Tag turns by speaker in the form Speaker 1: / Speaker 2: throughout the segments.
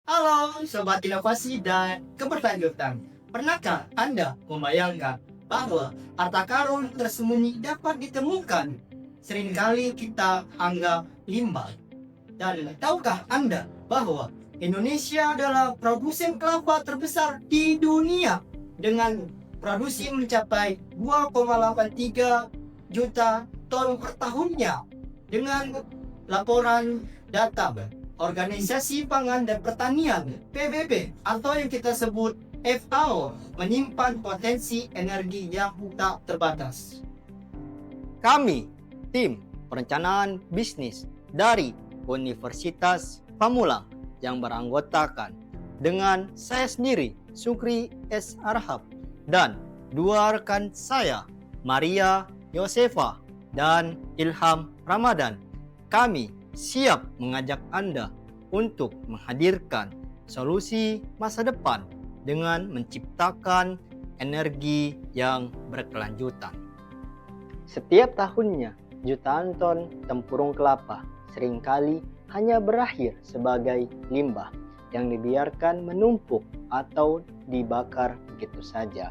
Speaker 1: Halo Sobat Inovasi dan Keberlanjutan. Pernahkah Anda membayangkan bahwa harta karun tersembunyi dapat ditemukan? Seringkali kita anggap limbah. Dan tahukah Anda bahwa Indonesia adalah produsen kelapa terbesar di dunia dengan produksi mencapai 2,83 juta ton per tahunnya dengan laporan data Organisasi Pangan dan Pertanian PBB atau yang kita sebut FAO menyimpan potensi energi yang tak terbatas.
Speaker 2: Kami, tim perencanaan bisnis dari Universitas Pamulang yang beranggotakan dengan saya sendiri, Sukri S. Arhab, dan dua rekan saya, Maria Yosefa dan Ilham Ramadan. Kami siap mengajak Anda untuk menghadirkan solusi masa depan dengan menciptakan energi yang berkelanjutan. Setiap tahunnya, jutaan ton tempurung kelapa seringkali hanya berakhir sebagai limbah yang dibiarkan menumpuk atau dibakar begitu saja.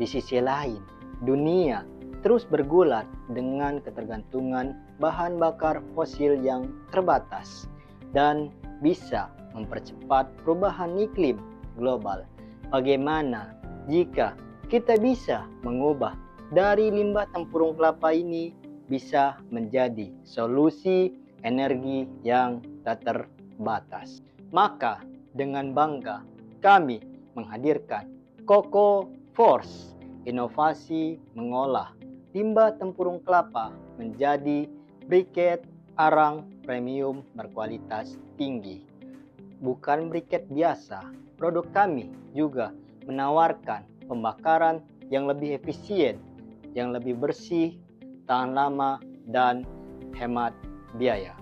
Speaker 2: Di sisi lain, dunia terus bergulat dengan ketergantungan bahan bakar fosil yang terbatas dan bisa mempercepat perubahan iklim global. Bagaimana jika kita bisa mengubah dari limbah tempurung kelapa ini bisa menjadi solusi energi yang tak terbatas? Maka dengan bangga kami menghadirkan Coco Force, inovasi mengolah limbah tempurung kelapa menjadi briket arang premium berkualitas tinggi. Bukan briket biasa, produk kami juga menawarkan pembakaran yang lebih efisien, yang lebih bersih, tahan lama, dan hemat biaya.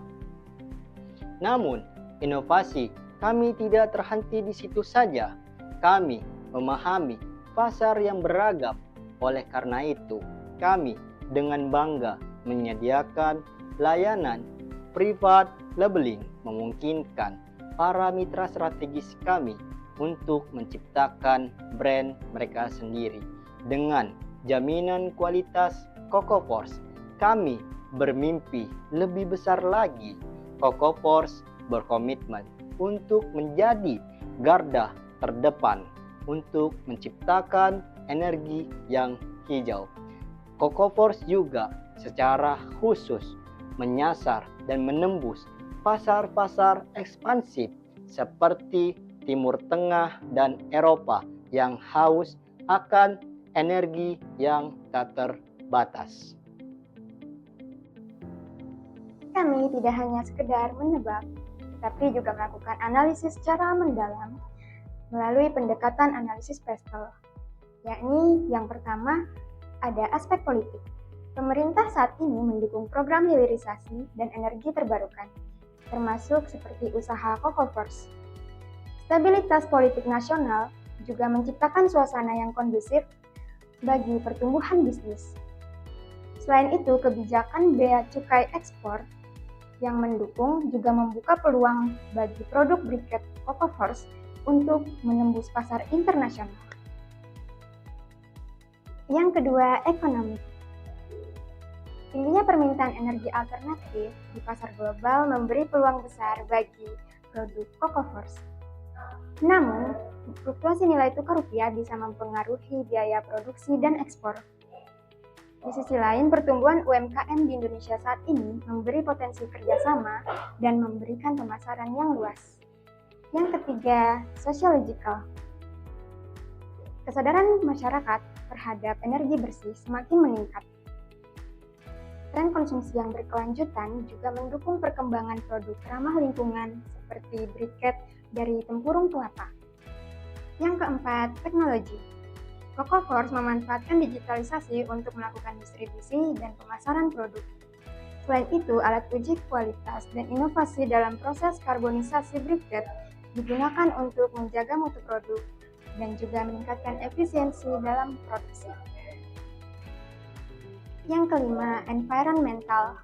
Speaker 2: Namun, inovasi kami tidak terhenti di situ saja. Kami memahami pasar yang beragam. Oleh karena itu, kami dengan bangga menyediakan layanan private labeling, memungkinkan para mitra strategis kami untuk menciptakan brand mereka sendiri. Dengan jaminan kualitas Coco Force, kami bermimpi lebih besar lagi. Coco Force berkomitmen untuk menjadi garda terdepan untuk menciptakan energi yang hijau. Coco Force juga secara khusus menyasar dan menembus pasar-pasar ekspansif seperti Timur Tengah dan Eropa yang haus akan energi yang tak terbatas.
Speaker 3: Kami tidak hanya sekedar menebak, tapi juga melakukan analisis secara mendalam melalui pendekatan analisis PESTEL, yakni yang pertama ada aspek politik. Pemerintah saat ini mendukung program hilirisasi dan energi terbarukan, termasuk seperti usaha Coco Force. Stabilitas politik nasional juga menciptakan suasana yang kondusif bagi pertumbuhan bisnis. Selain itu, kebijakan bea cukai ekspor yang mendukung juga membuka peluang bagi produk briket Coco Force untuk menembus pasar internasional. Yang kedua, ekonomi. Tingginya permintaan energi alternatif di pasar global memberi peluang besar bagi produk Coco Force. Namun, fluktuasi nilai tukar rupiah bisa mempengaruhi biaya produksi dan ekspor. Di sisi lain, pertumbuhan UMKM di Indonesia saat ini memberi potensi kerjasama dan memberikan pemasaran yang luas. Yang ketiga, sociological. Kesadaran masyarakat terhadap energi bersih semakin meningkat. Tren konsumsi yang berkelanjutan juga mendukung perkembangan produk ramah lingkungan seperti briket dari tempurung kelapa. Yang keempat, teknologi. Coco Force memanfaatkan digitalisasi untuk melakukan distribusi dan pemasaran produk. Selain itu, alat uji kualitas dan inovasi dalam proses karbonisasi briket digunakan untuk menjaga mutu produk dan juga meningkatkan efisiensi dalam produksi. Yang kelima, environmental.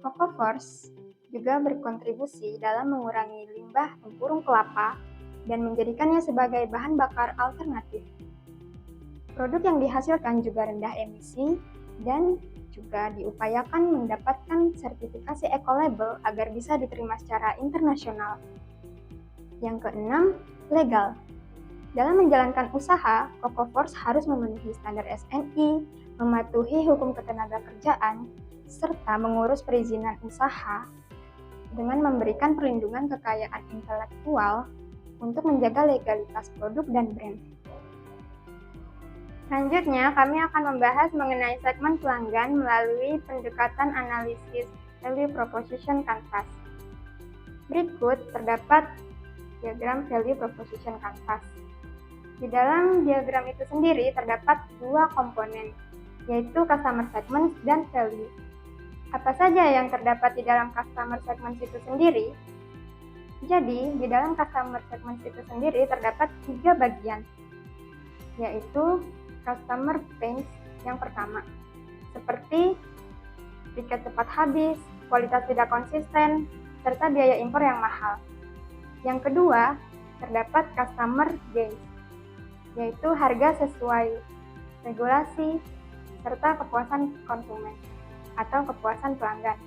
Speaker 3: Coco Force juga berkontribusi dalam mengurangi limbah tempurung kelapa dan menjadikannya sebagai bahan bakar alternatif. Produk yang dihasilkan juga rendah emisi dan juga diupayakan mendapatkan sertifikasi eco-label agar bisa diterima secara internasional. Yang keenam, legal. Dalam menjalankan usaha, CocoForce harus memenuhi standar SNI, mematuhi hukum ketenagakerjaan, serta mengurus perizinan usaha dengan memberikan perlindungan kekayaan intelektual untuk menjaga legalitas produk dan brand. Selanjutnya, kami akan membahas mengenai segmen pelanggan melalui pendekatan analisis Value Proposition Canvas. Berikut terdapat diagram Value Proposition Canvas. Di dalam diagram itu sendiri terdapat dua komponen, yaitu Customer Segment dan Value. Apa saja yang terdapat di dalam Customer Segment itu sendiri? Jadi, di dalam Customer Segment itu sendiri terdapat 3 bagian, yaitu Customer Pains yang pertama, seperti tiket cepat habis, kualitas tidak konsisten, serta biaya impor yang mahal. Yang kedua, terdapat Customer Gains, yaitu harga sesuai regulasi, serta kepuasan konsumen atau kepuasan pelanggan.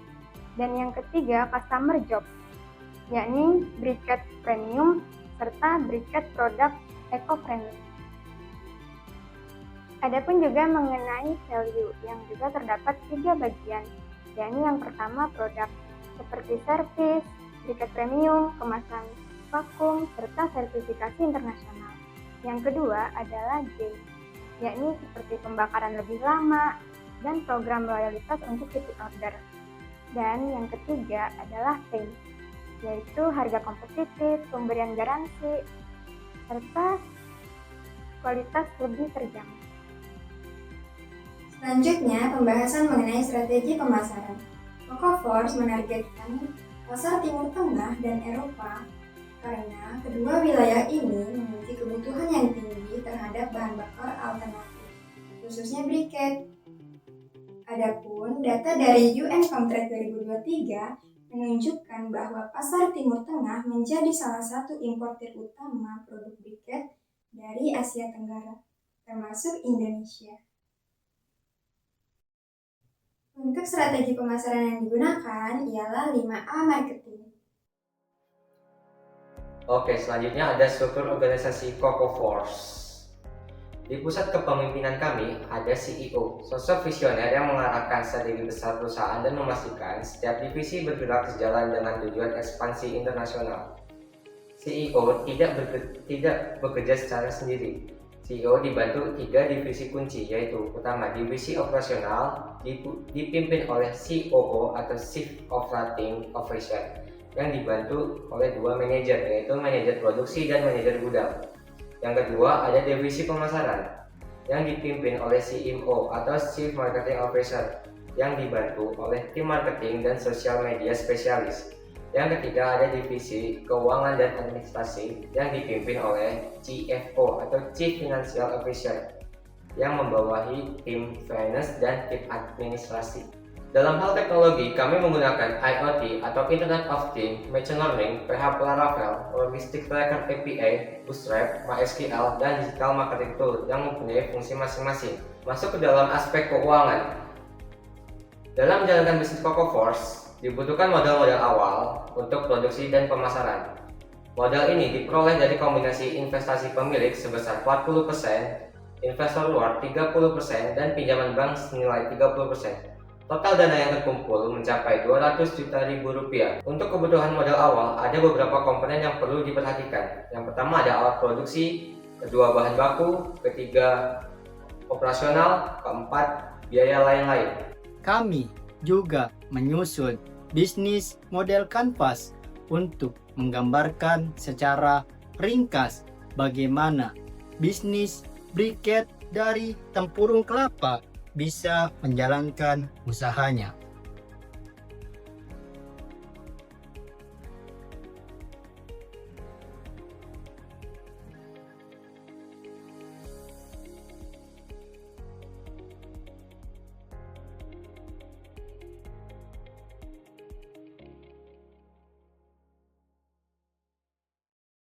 Speaker 3: Dan yang ketiga, Customer Job, yakni briquet premium, serta briquet produk eco-friendly. Adapun juga mengenai value yang juga terdapat 3 bagian, yakni yang pertama produk seperti servis, briquet premium, kemasan vakum, serta sertifikasi internasional. Yang kedua adalah gain, yakni seperti pembakaran lebih lama dan program loyalitas untuk repeat order. Dan yang ketiga adalah pain, yaitu harga kompetitif, pemberian garansi, serta kualitas lebih terjamin. Selanjutnya, pembahasan mengenai strategi pemasaran. CocoForce menargetkan pasar Timur Tengah dan Eropa karena kedua wilayah ini memiliki kebutuhan yang tinggi terhadap bahan bakar alternatif, khususnya briquet. Adapun data dari UN Comtrade 2023 menunjukkan bahwa pasar Timur Tengah menjadi salah satu importir utama produk briquet dari Asia Tenggara, termasuk Indonesia. Untuk strategi pemasaran yang digunakan ialah 5A marketing.
Speaker 4: Oke, selanjutnya ada struktur organisasi CocoForce. Di pusat kepemimpinan kami ada CEO, sosok visioner yang mengarahkan strategi besar perusahaan dan memastikan setiap divisi bergerak sejalan dengan tujuan ekspansi internasional. CEO tidak bekerja secara sendiri. CEO dibantu 3 divisi kunci, yaitu pertama divisi operasional dipimpin oleh COO atau Chief Operating Officer yang dibantu oleh 2 manajer, yaitu manajer produksi dan manajer gudang. Yang kedua ada divisi pemasaran yang dipimpin oleh CMO atau Chief Marketing Officer yang dibantu oleh tim marketing dan sosial media spesialis. Yang ketiga ada divisi keuangan dan administrasi yang dipimpin oleh CFO atau Chief Financial Officer yang membawahi tim finance dan tim administrasi. Dalam hal teknologi, kami menggunakan IoT atau Internet of Things, Machine Learning, PHP Laravel, Logistic Tracker API, Bootstrap, MySQL, dan Digital Marketing Tool yang mempunyai fungsi masing-masing. Masuk ke dalam aspek keuangan. Dalam menjalankan bisnis CocoForce, dibutuhkan modal-modal awal untuk produksi dan pemasaran. Modal ini diperoleh dari kombinasi investasi pemilik sebesar 40%, investor luar 30%, dan pinjaman bank senilai 30%. Total dana yang terkumpul mencapai 200 juta rupiah. Untuk kebutuhan modal awal, ada beberapa komponen yang perlu diperhatikan. Yang pertama ada alat produksi, kedua bahan baku, ketiga operasional, keempat biaya lain-lain.
Speaker 2: Kami juga menyusun bisnis model kanvas untuk menggambarkan secara ringkas bagaimana bisnis briquet dari tempurung kelapa bisa menjalankan usahanya.